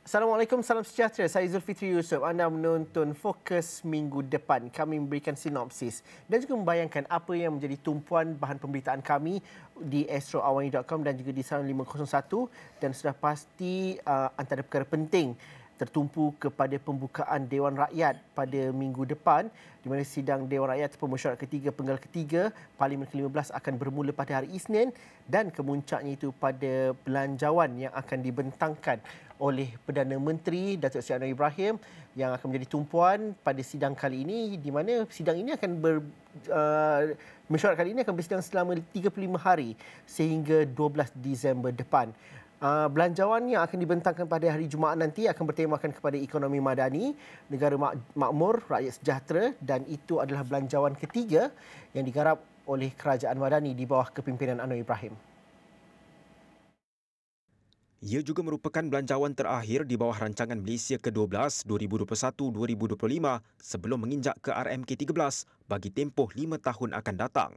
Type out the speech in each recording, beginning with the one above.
Assalamualaikum, salam sejahtera. Saya Zulfitri Yusof. Anda menonton Fokus Minggu Depan. Kami memberikan sinopsis dan juga membayangkan apa yang menjadi tumpuan bahan pemberitaan kami di astroawani.com dan juga di Salam 501. Dan sudah pasti antara perkara penting tertumpu kepada pembukaan Dewan Rakyat pada minggu depan, di mana sidang Dewan Rakyat ataupun mesyuarat ketiga penggal ketiga Parlimen ke-15 akan bermula pada hari Isnin dan kemuncaknya itu pada belanjawan yang akan dibentangkan oleh Perdana Menteri Datuk Seri Anwar Ibrahim yang akan menjadi tumpuan pada sidang kali ini, di mana sidang ini akan mesyuarat kali ini akan bersidang selama 35 hari sehingga 12 Disember depan. Belanjawan yang akan dibentangkan pada hari Jumaat nanti akan bertemakan kepada ekonomi madani, negara makmur, rakyat sejahtera, dan itu adalah belanjawan ketiga yang digarap oleh kerajaan madani di bawah kepimpinan Anwar Ibrahim. Ia juga merupakan belanjawan terakhir di bawah rancangan Malaysia ke-12 2021-2025 sebelum menginjak ke RMK 13 bagi tempoh 5 tahun akan datang.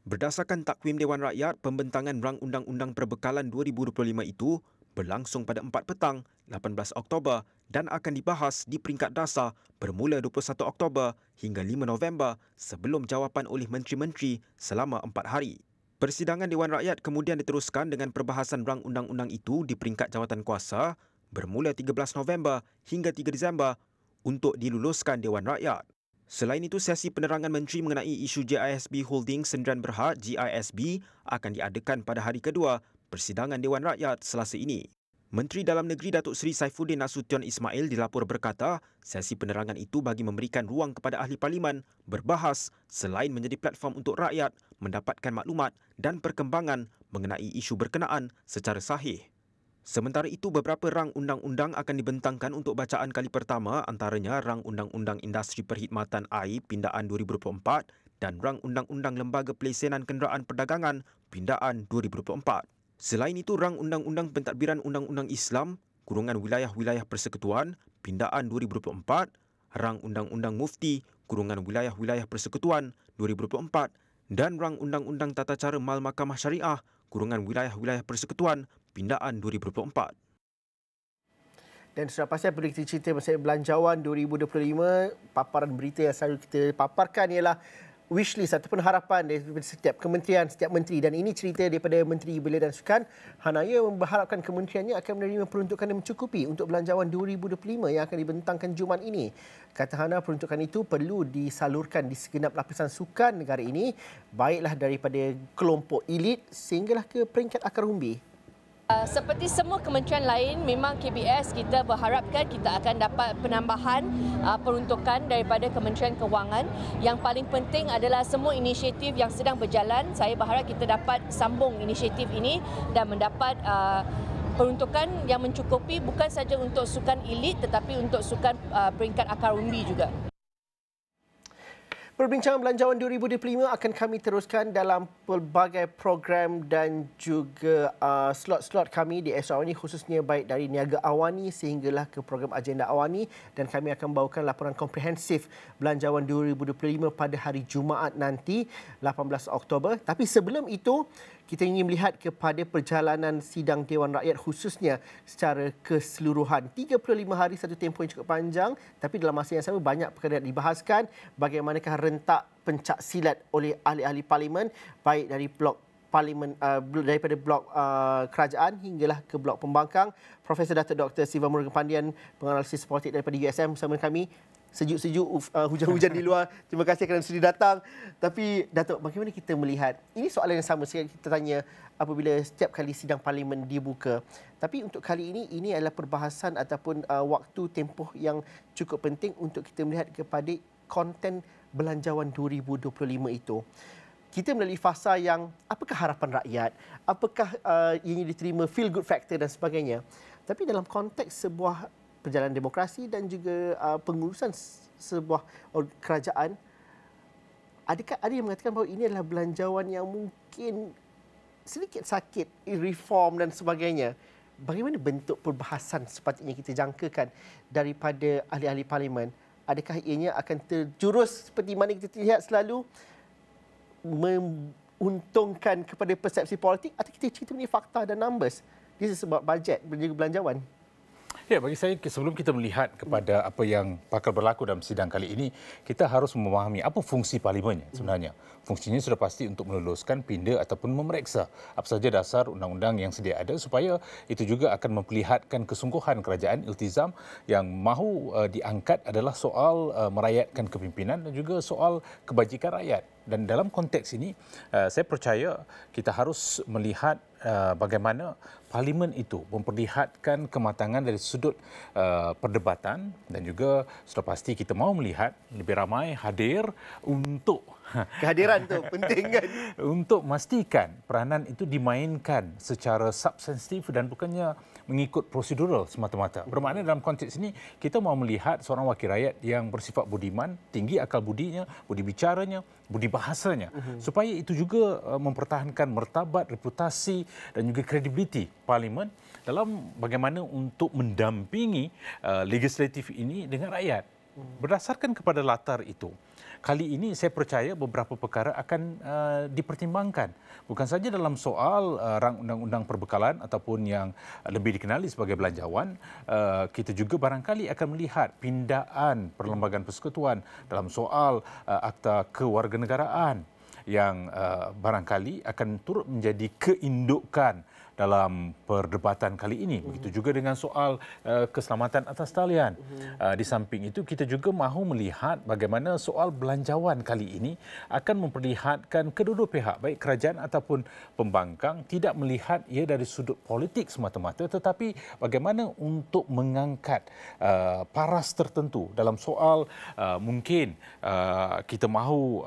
Berdasarkan takwim Dewan Rakyat, pembentangan Rang Undang-Undang Perbekalan 2025 itu berlangsung pada 4 petang 18 Oktober dan akan dibahas di peringkat dasar bermula 21 Oktober hingga 5 November sebelum jawapan oleh menteri-menteri selama 4 hari. Persidangan Dewan Rakyat kemudian diteruskan dengan perbahasan Rang Undang-Undang itu di peringkat jawatan kuasa bermula 13 November hingga 3 Disember untuk diluluskan Dewan Rakyat. Selain itu, sesi penerangan menteri mengenai isu GISB Holding Sendirian Berhad GISB akan diadakan pada hari kedua persidangan Dewan Rakyat Selasa ini. Menteri Dalam Negeri Datuk Seri Saifuddin Nasution Ismail dilapor berkata, sesi penerangan itu bagi memberikan ruang kepada ahli parlimen berbahas selain menjadi platform untuk rakyat mendapatkan maklumat dan perkembangan mengenai isu berkenaan secara sahih. Sementara itu, beberapa rang undang-undang akan dibentangkan untuk bacaan kali pertama, antaranya Rang Undang-Undang Industri Perkhidmatan Air Pindaan 2024 dan Rang Undang-Undang Lembaga Pelesenan Kenderaan Perdagangan Pindaan 2024. Selain itu, Rang Undang-Undang Pentadbiran Undang-Undang Islam (Wilayah-Wilayah Persekutuan) Pindaan 2024, Rang Undang-Undang Mufti (Wilayah-Wilayah Persekutuan) 2024 dan Rang Undang-Undang Tata Cara Mal Mahkamah Syariah (Wilayah-Wilayah Persekutuan) Pindaan 2024. Dan sudah pasti perlu kita cerita pasal belanjawan 2025, paparan berita yang selalu kita paparkan ialah wishlist ataupun harapan daripada setiap kementerian, setiap menteri. Dan ini cerita daripada Menteri Belia dan Sukan. Hanaya berharapkan kementeriannya akan menerima peruntukan yang mencukupi untuk belanjawan 2025 yang akan dibentangkan Jumaat ini. Kata Hana, peruntukan itu perlu disalurkan di segenap lapisan sukan negara ini, baiklah daripada kelompok elit sehinggalah ke peringkat akar umbi. Seperti semua kementerian lain, memang KBS kita berharapkan kita akan dapat penambahan peruntukan daripada Kementerian Kewangan. Yang paling penting adalah semua inisiatif yang sedang berjalan. Saya berharap kita dapat sambung inisiatif ini dan mendapat peruntukan yang mencukupi bukan saja untuk sukan elit tetapi untuk sukan peringkat akar umbi juga. Perbincangan belanjawan 2025 akan kami teruskan dalam pelbagai program dan juga slot-slot kami di Astro Awani, khususnya baik dari Niaga Awani sehinggalah ke program Agenda Awani, dan kami akan bawakan laporan komprehensif belanjawan 2025 pada hari Jumaat nanti 18 Oktober. Tapi sebelum itu, kita ingin melihat kepada perjalanan sidang Dewan Rakyat khususnya secara keseluruhan. 35 hari, satu tempoh yang cukup panjang, tapi dalam masa yang sama banyak perkara yang dibahaskan. Bagaimanakah rentak pencak silat oleh ahli-ahli parlimen, baik dari blok parlimen daripada blok kerajaan hinggalah ke blok pembangkang. Profesor Datuk Dr. Siva Murugan Pandian, penganalisis politik daripada USM bersama kami. Sejuk-sejuk, hujan-hujan di luar. Terima kasih kerana sudi datang. Tapi Datuk, bagaimana kita melihat, ini soalan yang sama sekali kita tanya apabila setiap kali sidang parlimen dibuka. Tapi untuk kali ini adalah perbahasan ataupun waktu tempoh yang cukup penting untuk kita melihat kepada konten belanjawan 2025 itu. Kita melalui fasa yang apakah harapan rakyat, apakah ianya diterima feel good factor dan sebagainya. Tapi dalam konteks sebuah perjalanan demokrasi dan juga pengurusan sebuah kerajaan, adakah ada yang mengatakan bahawa ini adalah belanjawan yang mungkin sedikit sakit, reform dan sebagainya. Bagaimana bentuk perbahasan sepatutnya kita jangkakan daripada ahli-ahli parlimen? Adakah ianya akan terjurus seperti mana kita lihat selalu menguntungkan kepada persepsi politik, atau kita cerita mengenai fakta dan numbers? This is sebab bajet dan juga belanjawan. Ya, bagi saya sebelum kita melihat kepada apa yang bakal berlaku dalam sidang kali ini, kita harus memahami apa fungsi parlimennya sebenarnya. Fungsinya sudah pasti untuk meluluskan, pindah ataupun memeriksa apa saja dasar undang-undang yang sedia ada supaya itu juga akan memperlihatkan kesungguhan kerajaan iltizam yang mahu diangkat adalah soal merakyatkan kepimpinan dan juga soal kebajikan rakyat. Dan dalam konteks ini, saya percaya kita harus melihat bagaimana parlimen itu memperlihatkan kematangan dari sudut perdebatan dan juga sudah pasti kita mahu melihat lebih ramai hadir untuk Kehadiran tu penting kan? untuk memastikan peranan itu dimainkan secara substantif dan bukannya mengikut prosedural semata-mata. Bermakna dalam konteks ini kita mahu melihat seorang wakil rakyat yang bersifat budiman, tinggi akal budinya, budi bicaranya, budi bahasanya, supaya itu juga mempertahankan martabat, reputasi dan juga kredibiliti parlimen dalam bagaimana untuk mendampingi legislatif ini dengan rakyat. Berdasarkan kepada latar itu, kali ini saya percaya beberapa perkara akan dipertimbangkan. Bukan saja dalam soal rang undang-undang perbekalan ataupun yang lebih dikenali sebagai belanjawan, kita juga barangkali akan melihat pindaan perlembagaan persekutuan dalam soal akta kewarganegaraan yang barangkali akan turut menjadi keindukan dalam perdebatan kali ini. Begitu juga dengan soal keselamatan atas talian. Di samping itu kita juga mahu melihat bagaimana soal belanjawan kali ini akan memperlihatkan kedua-dua pihak, baik kerajaan ataupun pembangkang, tidak melihat ia dari sudut politik semata-mata, tetapi bagaimana untuk mengangkat paras tertentu dalam soal mungkin kita mahu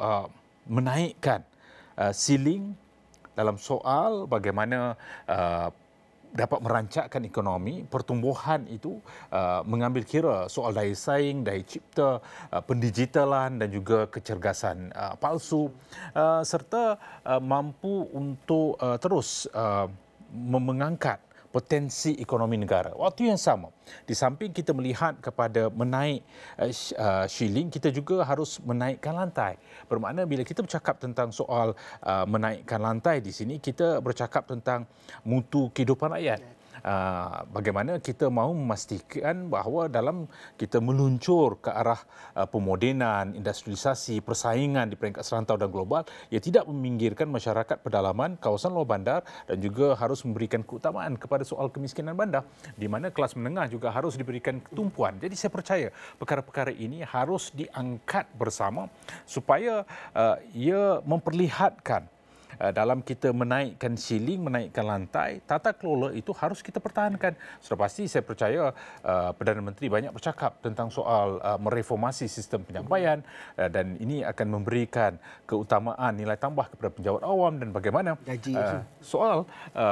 menaikkan ceiling dalam soal bagaimana dapat merancakkan ekonomi, pertumbuhan itu mengambil kira soal daya saing, daya cipta, pendigitalan dan juga kecergasan palsu, serta mampu untuk terus mengangkat potensi ekonomi negara. Waktu yang sama, di samping kita melihat kepada menaik shilling, kita juga harus menaikkan lantai. Bermakna bila kita bercakap tentang soal menaikkan lantai di sini, kita bercakap tentang mutu kehidupan rakyat. Bagaimana kita mahu memastikan bahawa dalam kita meluncur ke arah pemodenan, industrialisasi, persaingan di peringkat serantau dan global, ia tidak meminggirkan masyarakat pedalaman, kawasan luar bandar dan juga harus memberikan keutamaan kepada soal kemiskinan bandar, di mana kelas menengah juga harus diberikan tumpuan. Jadi saya percaya perkara-perkara ini harus diangkat bersama supaya ia memperlihatkan dalam kita menaikkan ceiling, menaikkan lantai, tata kelola itu harus kita pertahankan. Sudah pasti saya percaya Perdana Menteri banyak bercakap tentang soal mereformasi sistem penyampaian dan ini akan memberikan keutamaan nilai tambah kepada penjawat awam dan bagaimana Gaji soal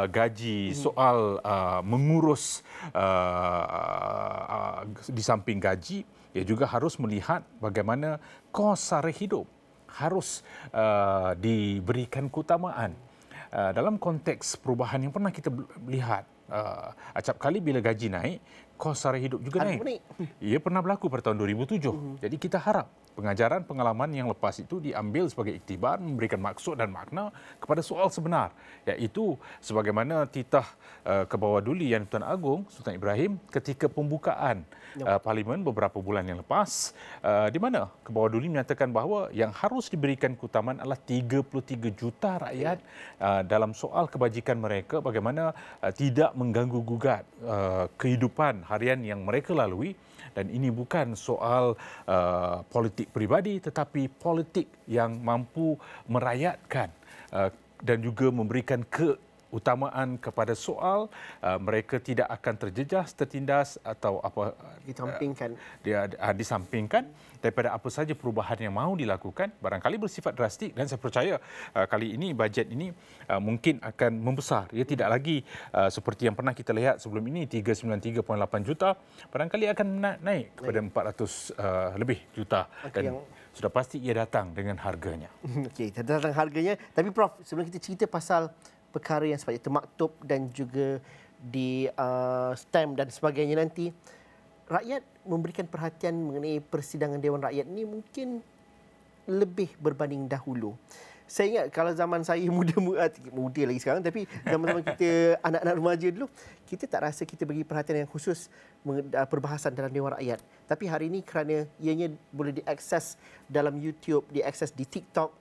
gaji, soal mengurus di samping gaji, ia juga harus melihat bagaimana kos sara hidup harus diberikan keutamaan. Dalam konteks perubahan yang pernah kita lihat, acap kali bila gaji naik, kos sara hidup juga naik. Ia pernah berlaku pada tahun 2007. Jadi kita harap pengajaran pengalaman yang lepas itu diambil sebagai iktibar, memberikan maksud dan makna kepada soal sebenar, iaitu sebagaimana titah Kebawah-Duli Yang Tuan Agong Sultan Ibrahim ketika pembukaan parlimen beberapa bulan yang lepas, di mana Kebawah-Duli menyatakan bahawa yang harus diberikan keutamaan adalah 33 juta rakyat dalam soal kebajikan mereka, bagaimana tidak mengganggu-gugat kehidupan harian yang mereka lalui. Dan ini bukan soal politik pribadi tetapi politik yang mampu merakyatkan dan juga memberikan keutamaan kepada soal mereka tidak akan terjejas, tertindas atau apa disampingkan daripada apa saja perubahan yang mahu dilakukan, barangkali bersifat drastik. Dan saya percaya kali ini bajet ini mungkin akan membesar. Ia tidak lagi seperti yang pernah kita lihat sebelum ini 393.8 juta, barangkali akan naik kepada 400 lebih juta. Dan sudah pasti ia datang dengan harganya. Okey, datang harganya. Tapi Prof, sebelum kita cerita pasal perkara yang sepatutnya termaktub dan juga di stamp dan sebagainya nanti, rakyat memberikan perhatian mengenai persidangan Dewan Rakyat ini mungkin lebih berbanding dahulu. Saya ingat kalau zaman saya muda lagi sekarang, tapi zaman-zaman kita anak-anak remaja dulu, kita tak rasa kita bagi perhatian yang khusus perbahasan dalam Dewan Rakyat. Tapi hari ini kerana ianya boleh diakses dalam YouTube, diakses di TikTok,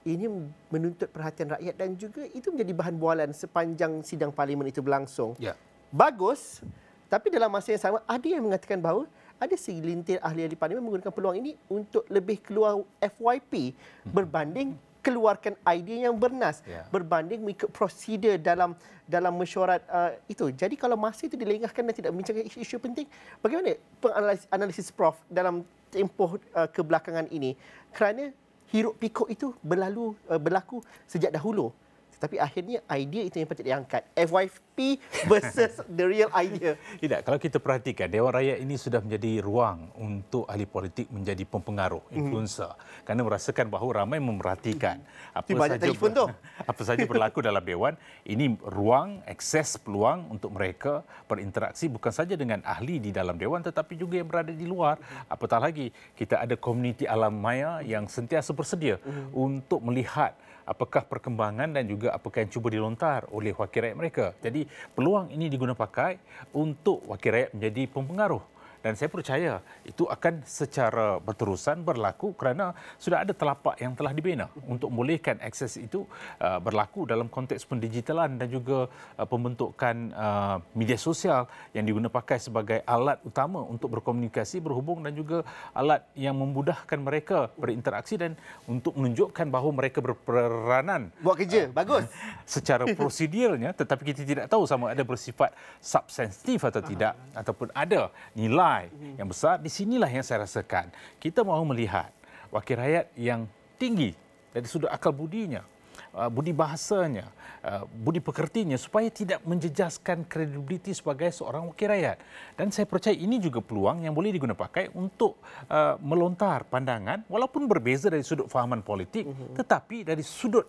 ini menuntut perhatian rakyat dan juga itu menjadi bahan bualan sepanjang sidang parlimen itu berlangsung. Ya. Bagus, tapi dalam masa yang sama ada yang mengatakan bahawa ada segelintir ahli-ahli parlimen menggunakan peluang ini untuk lebih keluar FYP berbanding keluarkan idea yang bernas, berbanding mengikut prosedur dalam mesyuarat itu. Jadi kalau masa itu dilengahkan dan tidak membincangkan isu-isu penting, bagaimana analisis Prof dalam tempoh kebelakangan ini? Kerana hiruk pikuk itu berlaku sejak dahulu. Tapi akhirnya idea itu yang patut diangkat. FYP versus the real idea. Tidak, kalau kita perhatikan, Dewan Rakyat ini sudah menjadi ruang untuk ahli politik menjadi pempengaruh, influencer. Kerana merasakan bahawa ramai memerhatikan apa saja berlaku dalam Dewan. Ini ruang, akses peluang untuk mereka berinteraksi bukan saja dengan ahli di dalam Dewan tetapi juga yang berada di luar. Apatah lagi, kita ada komuniti alam maya yang sentiasa bersedia untuk melihat apakah perkembangan dan juga apakah yang cuba dilontar oleh wakil rakyat mereka. Jadi peluang ini diguna pakai untuk wakil rakyat menjadi pempengaruh. Dan saya percaya itu akan secara berterusan berlaku kerana sudah ada telapak yang telah dibina untuk membolehkan akses itu berlaku dalam konteks pendigitalan dan juga pembentukan media sosial yang diguna pakai sebagai alat utama untuk berkomunikasi, berhubung dan juga alat yang memudahkan mereka berinteraksi dan untuk menunjukkan bahawa mereka berperanan. Buat kerja, bagus. Secara prosedurnya, tetapi kita tidak tahu sama ada bersifat substantif atau tidak, ataupun ada nilai yang besar. Di sinilah yang saya rasakan kita mahu melihat wakil rakyat yang tinggi dari sudut akal budinya, budi bahasanya, budi pekertinya, supaya tidak menjejaskan kredibiliti sebagai seorang wakil rakyat. Dan saya percaya ini juga peluang yang boleh digunakan pakai untuk melontar pandangan walaupun berbeza dari sudut fahaman politik, tetapi dari sudut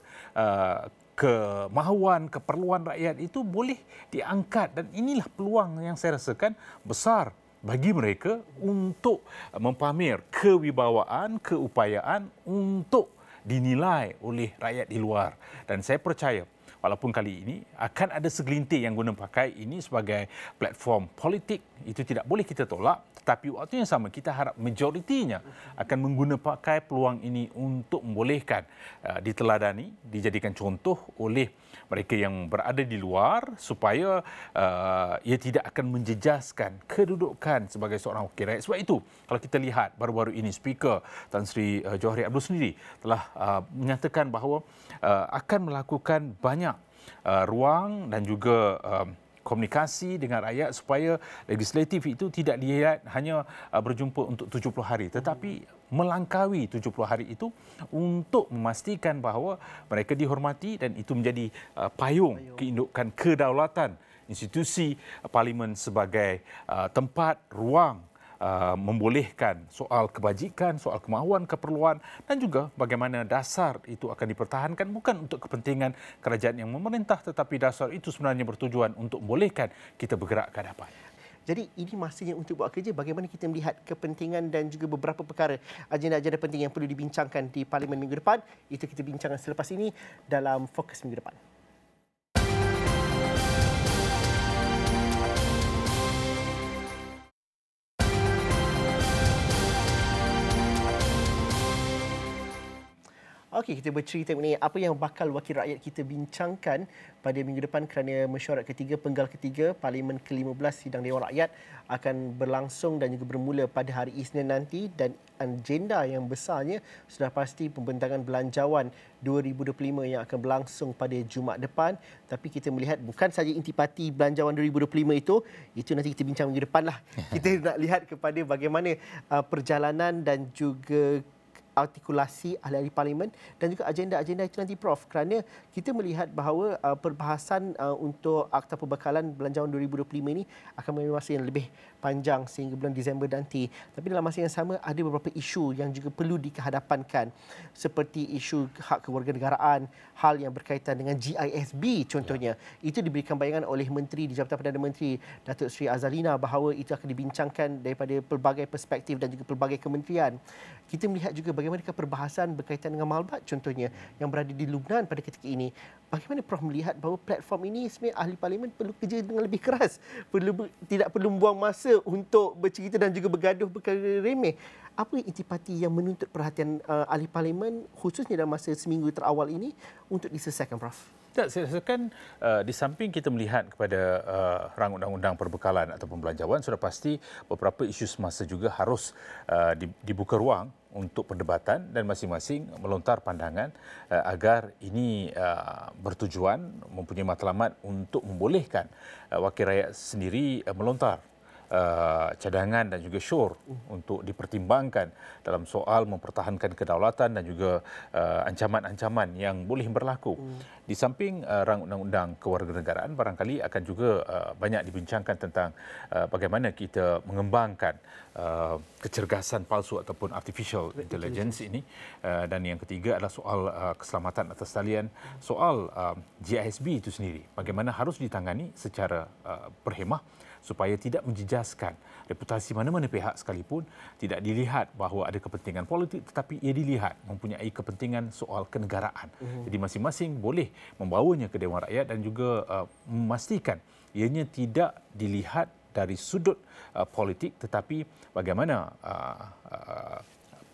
kemahuan, keperluan rakyat itu boleh diangkat. Dan inilah peluang yang saya rasakan besar bagi mereka untuk mempamer kewibawaan, keupayaan untuk dinilai oleh rakyat di luar. Dan saya percaya walaupun kali ini akan ada segelintir yang guna pakai ini sebagai platform politik, itu tidak boleh kita tolak. Tetapi waktu yang sama kita harap majoritinya akan mengguna pakai peluang ini untuk membolehkan diteladani, dijadikan contoh oleh mereka yang berada di luar supaya ia tidak akan menjejaskan kedudukan sebagai seorang wakil rakyat. Sebab itu kalau kita lihat baru-baru ini Speaker Tan Sri Johari Abdul sendiri telah menyatakan bahawa akan melakukan banyak ruang dan juga komunikasi dengan rakyat supaya legislatif itu tidak dilihat hanya berjumpa untuk 70 hari tetapi melangkaui 70 hari itu untuk memastikan bahawa mereka dihormati dan itu menjadi payung keindukan kedaulatan institusi parlimen sebagai tempat ruang membolehkan soal kebajikan, soal kemahuan, keperluan dan juga bagaimana dasar itu akan dipertahankan bukan untuk kepentingan kerajaan yang memerintah tetapi dasar itu sebenarnya bertujuan untuk membolehkan kita bergerak ke hadapan. Jadi ini masanya untuk buat kerja bagaimana kita melihat kepentingan dan juga beberapa perkara agenda-agenda penting yang perlu dibincangkan di parlimen minggu depan. Itu kita bincangkan selepas ini dalam Fokus Minggu Depan. Okey, kita bercerita mengenai apa yang bakal wakil rakyat kita bincangkan pada minggu depan kerana mesyuarat ketiga, penggal ketiga Parlimen ke-15 Sidang Dewan Rakyat akan berlangsung dan juga bermula pada hari Isnin nanti dan agenda yang besarnya sudah pasti pembentangan belanjawan 2025 yang akan berlangsung pada Jumaat depan. Tapi kita melihat bukan saja intipati belanjawan 2025 itu nanti kita bincang minggu depan lah. Kita nak lihat kepada bagaimana perjalanan dan juga artikulasi ahli-ahli parlimen dan juga agenda-agenda itu nanti Prof, kerana kita melihat bahawa perbahasan untuk Akta Perbekalan Belanjawan 2025 ini akan mengambil masa yang lebih panjang sehingga bulan Disember nanti. Tapi dalam masa yang sama ada beberapa isu yang juga perlu dikehadapankan seperti isu hak kewarganegaraan, hal yang berkaitan dengan GISB contohnya. Itu diberikan bayangan oleh Menteri di Jabatan Perdana Menteri Datuk Seri Azalina bahawa itu akan dibincangkan daripada pelbagai perspektif dan juga pelbagai kementerian. Kita melihat juga bagaimana perbahasan berkaitan dengan Malbat contohnya yang berada di Lubnan pada ketika ini. Bagaimana Prof melihat bahawa platform ini sebenarnya ahli parlimen perlu kerja dengan lebih keras, tidak perlu buang masa untuk bercerita dan juga bergaduh perkara remeh. Apa intipati yang menuntut perhatian ahli parlimen khususnya dalam masa seminggu terawal ini untuk diselesaikan, Prof? Tak, saya rasakan di samping kita melihat kepada rang undang-undang perbekalan ataupun belanjawan, sudah pasti beberapa isu semasa juga harus dibuka ruang untuk perdebatan dan masing-masing melontar pandangan agar ini bertujuan mempunyai matlamat untuk membolehkan wakil rakyat sendiri melontar cadangan dan juga syur untuk dipertimbangkan dalam soal mempertahankan kedaulatan dan juga ancaman-ancaman yang boleh berlaku. Di samping rang undang-undang kewarganegaraan, barangkali akan juga banyak dibincangkan tentang bagaimana kita mengembangkan kecergasan palsu ataupun artificial intelligence ini. Dan yang ketiga adalah soal keselamatan atas talian, soal GISB itu sendiri. Bagaimana harus ditangani secara berhemah supaya tidak menjejaskan reputasi mana-mana pihak sekalipun, tidak dilihat bahawa ada kepentingan politik tetapi ia dilihat mempunyai kepentingan soal kenegaraan. Jadi masing-masing boleh membawanya ke Dewan Rakyat dan juga memastikan ianya tidak dilihat dari sudut politik tetapi bagaimana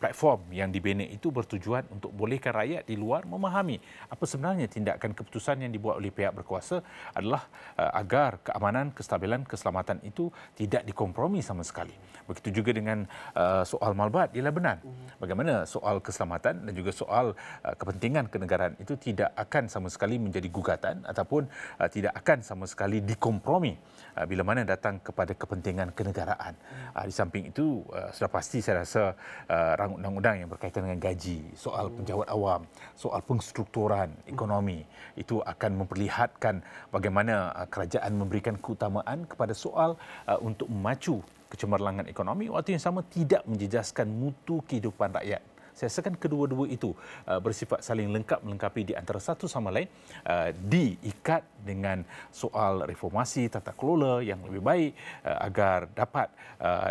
platform yang dibina itu bertujuan untuk bolehkan rakyat di luar memahami apa sebenarnya tindakan keputusan yang dibuat oleh pihak berkuasa adalah agar keamanan, kestabilan, keselamatan itu tidak dikompromi sama sekali. Begitu juga dengan soal Malbat di Lebanon. Bagaimana soal keselamatan dan juga soal kepentingan kenegaraan itu tidak akan sama sekali menjadi gugatan ataupun tidak akan sama sekali dikompromi bila mana datang kepada kepentingan kenegaraan. Di samping itu sudah pasti saya rasa undang-undang yang berkaitan dengan gaji, soal penjawat awam, soal pengstrukturan ekonomi, itu akan memperlihatkan bagaimana kerajaan memberikan keutamaan kepada soal untuk memacu kecemerlangan ekonomi, waktu yang sama tidak menjejaskan mutu kehidupan rakyat. Saya rasakan kedua-dua itu bersifat saling lengkap melengkapi di antara satu sama lain, diikat dengan soal reformasi tata kelola yang lebih baik agar dapat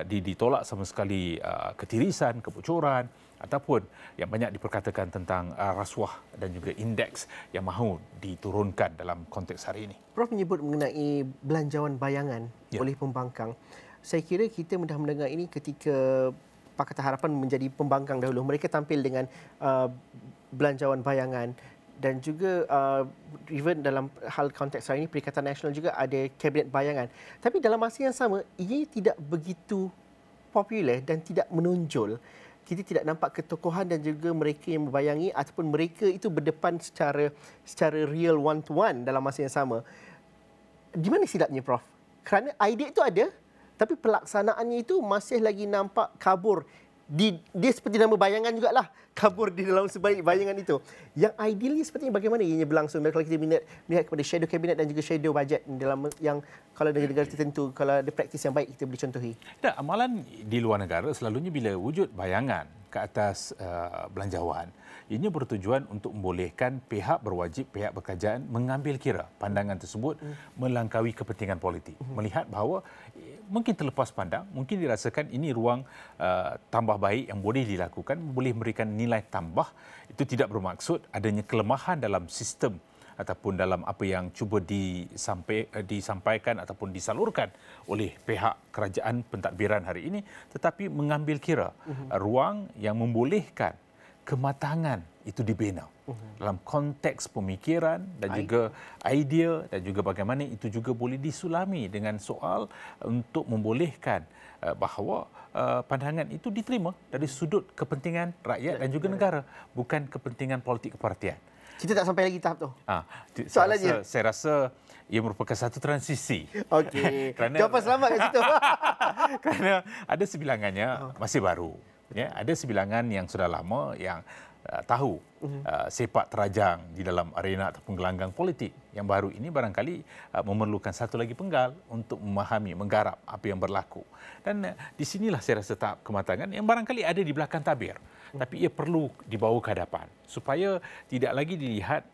ditolak sama sekali ketirisan, kebocoran ataupun yang banyak diperkatakan tentang rasuah dan juga indeks yang mahu diturunkan dalam konteks hari ini. Prof menyebut mengenai belanjawan bayangan oleh pembangkang. Saya kira kita mudah mendengar ini ketika Pakatan Harapan menjadi pembangkang dahulu. Mereka tampil dengan belanjawan bayangan dan juga even dalam hal konteks hari ini Perikatan Nasional juga ada kabinet bayangan. Tapi dalam masa yang sama, ia tidak begitu popular dan tidak menonjol. Kita tidak nampak ketokohan dan juga mereka yang membayangi ataupun mereka itu berdepan secara real one to one dalam masa yang sama. Di mana silapnya, Prof? Kerana idea itu ada, tapi pelaksanaannya itu masih lagi nampak kabur. Dia seperti nama bayangan jugalah, kabur di dalam sebalik bayangan itu. Yang idealnya sepertinya bagaimana ianya berlangsung kalau kita melihat kepada shadow cabinet dan juga shadow budget dalam yang kalau negara-negara tertentu, kalau ada praktis yang baik kita boleh contohi. Tak, amalan di luar negara selalunya bila wujud bayangan ke atas belanjawan, ianya bertujuan untuk membolehkan pihak berwajib, pihak berkerajaan mengambil kira pandangan tersebut melangkaui kepentingan politik. Melihat bahawa mungkin terlepas pandang, mungkin dirasakan ini ruang tambah baik yang boleh dilakukan, boleh memberikan nilai tambah. Itu tidak bermaksud adanya kelemahan dalam sistem ataupun dalam apa yang cuba disampaikan ataupun disalurkan oleh pihak kerajaan pentadbiran hari ini, tetapi mengambil kira ruang yang membolehkan kematangan itu dibina dalam konteks pemikiran dan juga idea dan juga bagaimana itu juga boleh disulami dengan soal untuk membolehkan bahawa pandangan itu diterima dari sudut kepentingan rakyat dan juga negara, bukan kepentingan politik kepartian. Kita tak sampai lagi tahap tu. Soalannya, saya rasa ia merupakan satu transisi. Okey. Jawapan selamat kat situ. Kerana ada sebilangannya masih baru. Ya, ada sebilangan yang sudah lama yang tahu sepak terajang di dalam arena ataupun gelanggang politik. Yang baru ini barangkali memerlukan satu lagi penggal untuk memahami, menggarap apa yang berlaku. Dan di sinilah saya rasa tahap kematangan yang barangkali ada di belakang tabir. Tapi ia perlu dibawa ke hadapan supaya tidak lagi dilihat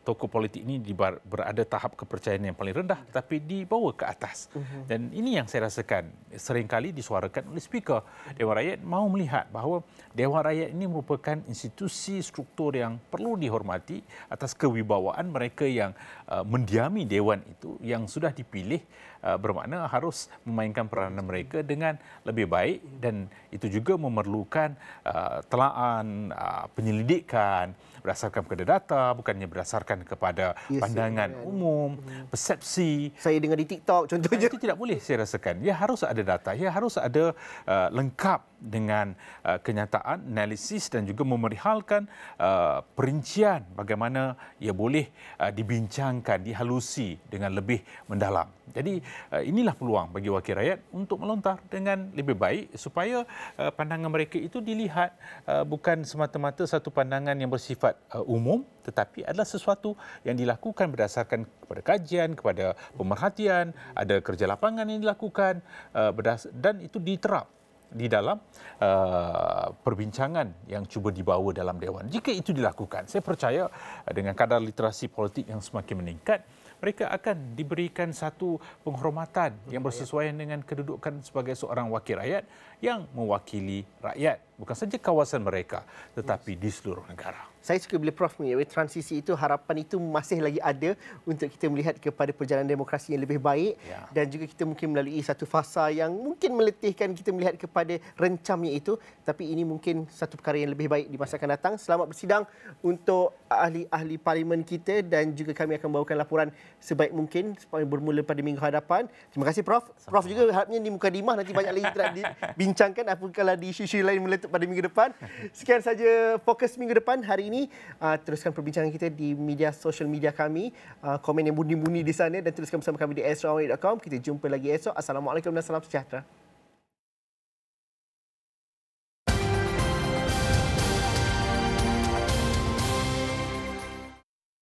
tokoh politik ini berada tahap kepercayaan yang paling rendah tapi dibawa ke atas. Dan ini yang saya rasakan seringkali disuarakan oleh speaker Dewan Rakyat, mahu melihat bahawa Dewan Rakyat ini merupakan institusi struktur yang perlu dihormati atas kewibawaan mereka yang mendiami Dewan itu, yang sudah dipilih, bermakna harus memainkan peranan mereka dengan lebih baik, dan itu juga memerlukan telaan, penyelidikan berdasarkan kepada data, bukannya berdasarkan kepada pandangan umum, persepsi. Saya dengar di TikTok contohnya. Itu tidak boleh saya rasakan. Ia harus ada data, ia harus ada lengkap dengan kenyataan, analisis dan juga memerihalkan perincian bagaimana ia boleh dibincangkan, dihalusi dengan lebih mendalam. Jadi inilah peluang bagi wakil rakyat untuk melontar dengan lebih baik supaya pandangan mereka itu dilihat bukan semata-mata satu pandangan yang bersifat umum, tetapi adalah sesuatu yang dilakukan berdasarkan kepada kajian, kepada pemerhatian, ada kerja lapangan yang dilakukan dan itu diterap di dalam perbincangan yang cuba dibawa dalam Dewan. Jika itu dilakukan, saya percaya dengan kadar literasi politik yang semakin meningkat, mereka akan diberikan satu penghormatan yang bersesuaian dengan kedudukan sebagai seorang wakil rakyat yang mewakili rakyat, bukan saja kawasan mereka, tetapi di seluruh negara. Saya suka bila Prof mengatakan transisi itu, harapan itu masih lagi ada untuk kita melihat kepada perjalanan demokrasi yang lebih baik, dan juga kita mungkin melalui satu fasa yang mungkin meletihkan kita melihat kepada rencamnya itu, tapi ini mungkin satu perkara yang lebih baik di masa akan datang. Selamat bersidang untuk ahli-ahli parlimen kita, dan juga kami akan bawakan laporan sebaik mungkin supaya bermula pada minggu hadapan. Terima kasih Prof. Prof juga harapnya di Mukadimah nanti banyak lagi tidak dibincangkan apabila di isu-isu lain meletup pada minggu depan. Sekian saja Fokus minggu depan hari ini. Teruskan perbincangan kita di sosial media kami, komen yang bunyi-bunyi di sana, dan teruskan bersama kami di astro.com. Kita jumpa lagi esok. Assalamualaikum dan salam sejahtera.